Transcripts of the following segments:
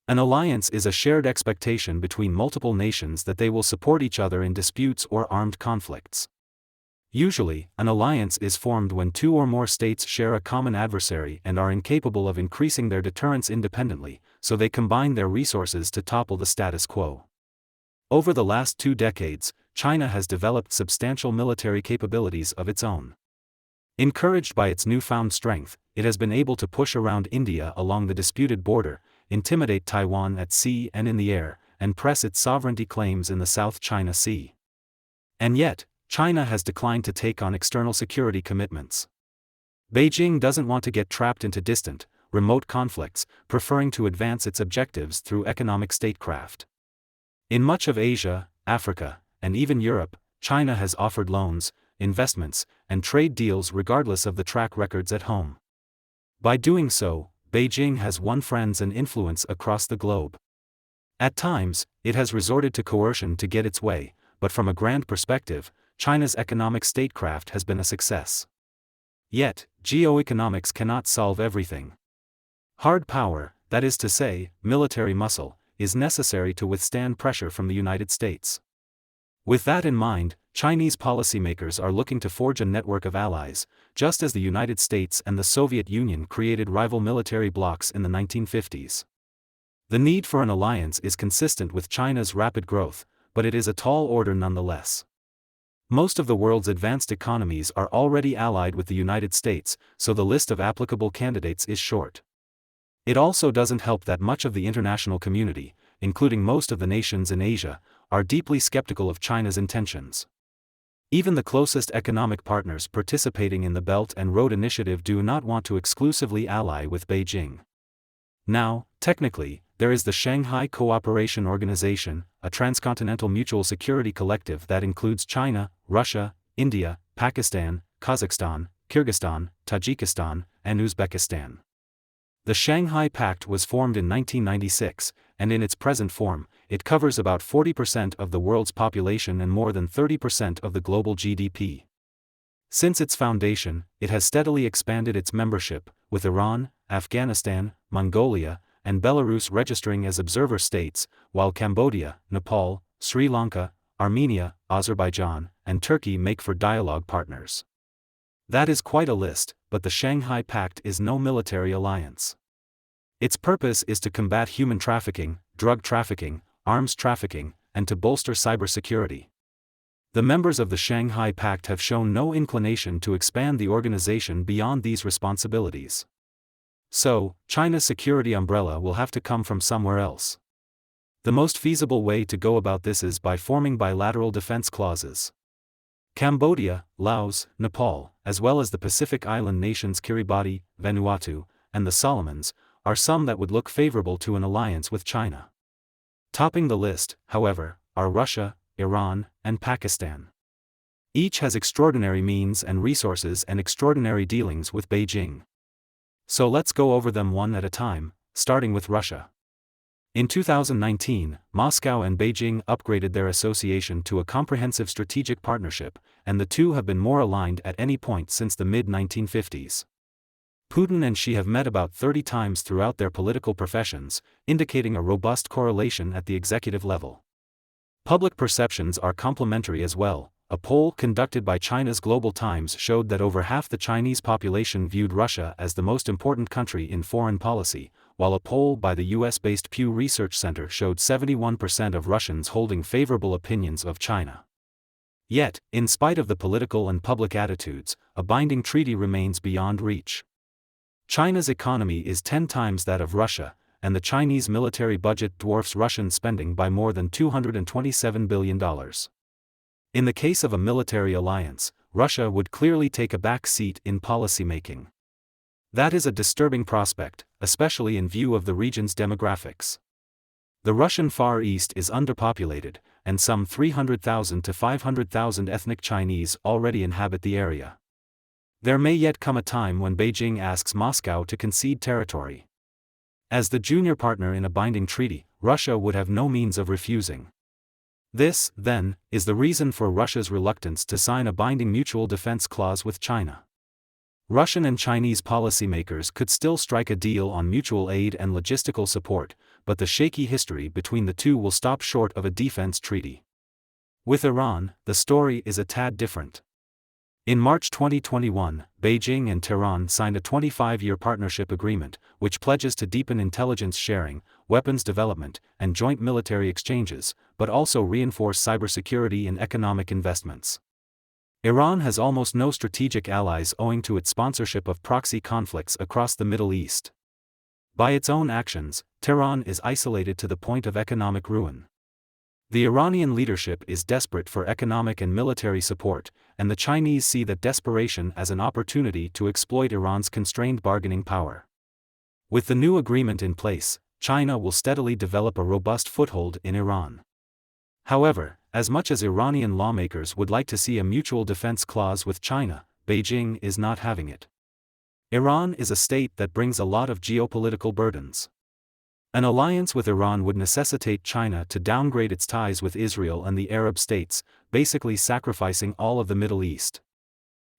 An alliance is a shared expectation between multiple nations that they will support each other in disputes or armed conflicts. Usually, an alliance is formed when two or more states share a common adversary and are incapable of increasing their deterrence independently, so they combine their resources to topple the status quo. Over the last 2 decades, China has developed substantial military capabilities of its own. Encouraged by its newfound strength, it has been able to push around India along the disputed border, intimidate Taiwan at sea and in the air, and press its sovereignty claims in the South China Sea. And yet, China has declined to take on external security commitments. Beijing doesn't want to get trapped into distant, remote conflicts, preferring to advance its objectives through economic statecraft. In much of Asia, Africa, and even Europe, China has offered loans, investments, and trade deals regardless of the track records at home. By doing so, Beijing has won friends and influence across the globe. At times, it has resorted to coercion to get its way, but from a grand perspective, China's economic statecraft has been a success. Yet, geoeconomics cannot solve everything. Hard power, that is to say, military muscle, is necessary to withstand pressure from the United States. With that in mind, Chinese policymakers are looking to forge a network of allies, just as the United States and the Soviet Union created rival military blocs in the 1950s. The need for an alliance is consistent with China's rapid growth, but it is a tall order nonetheless. Most of the world's advanced economies are already allied with the United States, so the list of applicable candidates is short. It also doesn't help that much of the international community, including most of the nations in Asia, are deeply skeptical of China's intentions. Even the closest economic partners participating in the Belt and Road Initiative do not want to exclusively ally with Beijing. Now, technically, there is the Shanghai Cooperation Organization, a transcontinental mutual security collective that includes China, Russia, India, Pakistan, Kazakhstan, Kyrgyzstan, Tajikistan, and Uzbekistan. The Shanghai Pact was formed in 1996, and in its present form, it covers about 40% of the world's population and more than 30% of the global GDP. Since its foundation, it has steadily expanded its membership, with Iran, Afghanistan, Mongolia, and Belarus registering as observer states, while Cambodia, Nepal, Sri Lanka, Armenia, Azerbaijan, and Turkey make for dialogue partners. That is quite a list, but the Shanghai Pact is no military alliance. Its purpose is to combat human trafficking, drug trafficking, arms trafficking, and to bolster cybersecurity. The members of the Shanghai Pact have shown no inclination to expand the organization beyond these responsibilities. So, China's security umbrella will have to come from somewhere else. The most feasible way to go about this is by forming bilateral defense clauses. Cambodia, Laos, Nepal, as well as the Pacific island nations Kiribati, Vanuatu, and the Solomons, are some that would look favorable to an alliance with China. Topping the list, however, are Russia, Iran, and Pakistan. Each has extraordinary means and resources and extraordinary dealings with Beijing. So let's go over them one at a time, starting with Russia. In 2019, Moscow and Beijing upgraded their association to a comprehensive strategic partnership, and the two have been more aligned at any point since the mid-1950s. Putin and Xi have met about 30 times throughout their political professions, indicating a robust correlation at the executive level. Public perceptions are complementary as well. A poll conducted by China's Global Times showed that over half the Chinese population viewed Russia as the most important country in foreign policy, while a poll by the US-based Pew Research Center showed 71% of Russians holding favorable opinions of China. Yet, in spite of the political and public attitudes, a binding treaty remains beyond reach. China's economy is 10 times that of Russia, and the Chinese military budget dwarfs Russian spending by more than $227 billion. In the case of a military alliance, Russia would clearly take a back seat in policymaking. That is a disturbing prospect, especially in view of the region's demographics. The Russian Far East is underpopulated, and some 300,000 to 500,000 ethnic Chinese already inhabit the area. There may yet come a time when Beijing asks Moscow to concede territory. As the junior partner in a binding treaty, Russia would have no means of refusing. This, then, is the reason for Russia's reluctance to sign a binding mutual defense clause with China. Russian and Chinese policymakers could still strike a deal on mutual aid and logistical support, but the shaky history between the two will stop short of a defense treaty. With Iran, the story is a tad different. In March 2021, Beijing and Tehran signed a 25-year partnership agreement, which pledges to deepen intelligence sharing, weapons development, and joint military exchanges, but also reinforce cybersecurity and economic investments. Iran has almost no strategic allies owing to its sponsorship of proxy conflicts across the Middle East. By its own actions, Tehran is isolated to the point of economic ruin. The Iranian leadership is desperate for economic and military support, and the Chinese see that desperation as an opportunity to exploit Iran's constrained bargaining power. With the new agreement in place, China will steadily develop a robust foothold in Iran. However, as much as Iranian lawmakers would like to see a mutual defense clause with China, Beijing is not having it. Iran is a state that brings a lot of geopolitical burdens. An alliance with Iran would necessitate China to downgrade its ties with Israel and the Arab states, basically sacrificing all of the Middle East.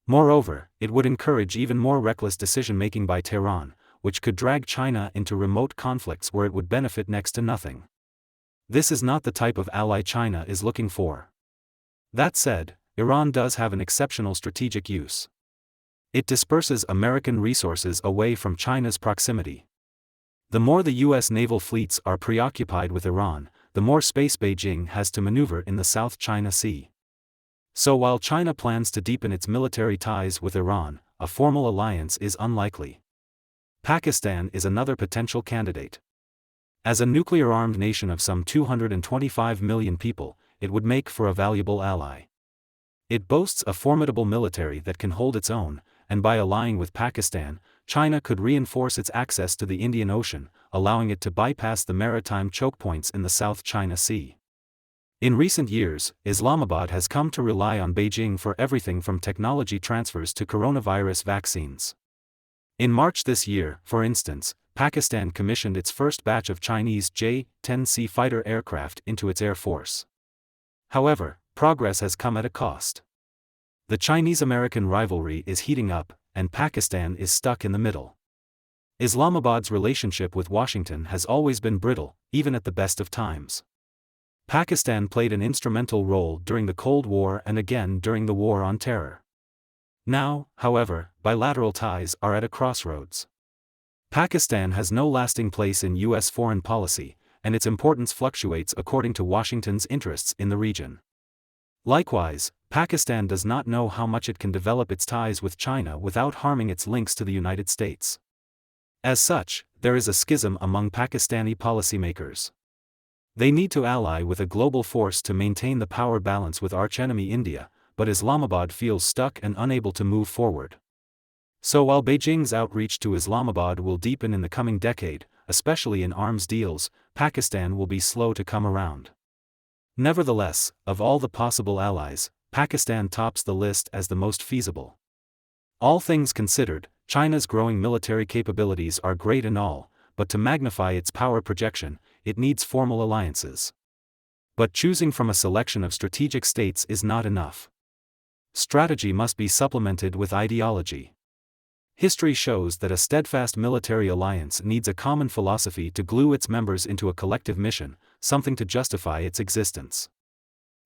Moreover, it would encourage even more reckless decision-making by Tehran, which could drag China into remote conflicts where it would benefit next to nothing. This is not the type of ally China is looking for. That said, Iran does have an exceptional strategic use. It disperses American resources away from China's proximity. The more the U.S. naval fleets are preoccupied with Iran, the more space Beijing has to maneuver in the South China Sea. So while China plans to deepen its military ties with Iran, a formal alliance is unlikely. Pakistan is another potential candidate. As a nuclear-armed nation of some 225 million people, it would make for a valuable ally. It boasts a formidable military that can hold its own, and by allying with Pakistan, China could reinforce its access to the Indian Ocean, allowing it to bypass the maritime choke points in the South China Sea. In recent years, Islamabad has come to rely on Beijing for everything from technology transfers to coronavirus vaccines. In March this year, for instance, Pakistan commissioned its first batch of Chinese J-10C fighter aircraft into its air force. However, progress has come at a cost. The Chinese-American rivalry is heating up, and Pakistan is stuck in the middle. Islamabad's relationship with Washington has always been brittle, even at the best of times. Pakistan played an instrumental role during the Cold War and again during the War on Terror. Now, however, bilateral ties are at a crossroads. Pakistan has no lasting place in U.S. foreign policy, and its importance fluctuates according to Washington's interests in the region. Likewise, Pakistan does not know how much it can develop its ties with China without harming its links to the United States. As such, there is a schism among Pakistani policymakers. They need to ally with a global force to maintain the power balance with archenemy India, but Islamabad feels stuck and unable to move forward. So while Beijing's outreach to Islamabad will deepen in the coming decade, especially in arms deals, Pakistan will be slow to come around. Nevertheless, of all the possible allies, Pakistan tops the list as the most feasible. All things considered, China's growing military capabilities are great and all, but to magnify its power projection, it needs formal alliances. But choosing from a selection of strategic states is not enough. Strategy must be supplemented with ideology. History shows that a steadfast military alliance needs a common philosophy to glue its members into a collective mission, something to justify its existence.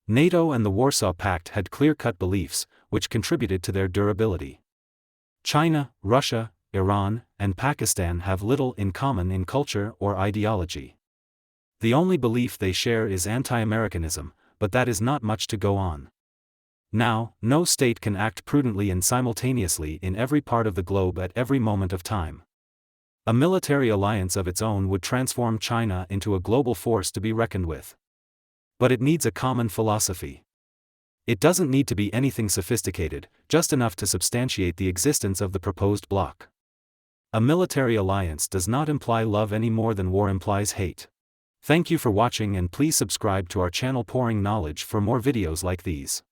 NATO and the Warsaw Pact had clear-cut beliefs, which contributed to their durability. China, Russia, Iran, and Pakistan have little in common in culture or ideology. The only belief they share is anti-Americanism, but that is not much to go on. Now, no state can act prudently and simultaneously in every part of the globe at every moment of time. A military alliance of its own would transform China into a global force to be reckoned with. But it needs a common philosophy. It doesn't need to be anything sophisticated, just enough to substantiate the existence of the proposed bloc. A military alliance does not imply love any more than war implies hate. Thank you for watching and please subscribe to our channel Pouring Knowledge for more videos like these.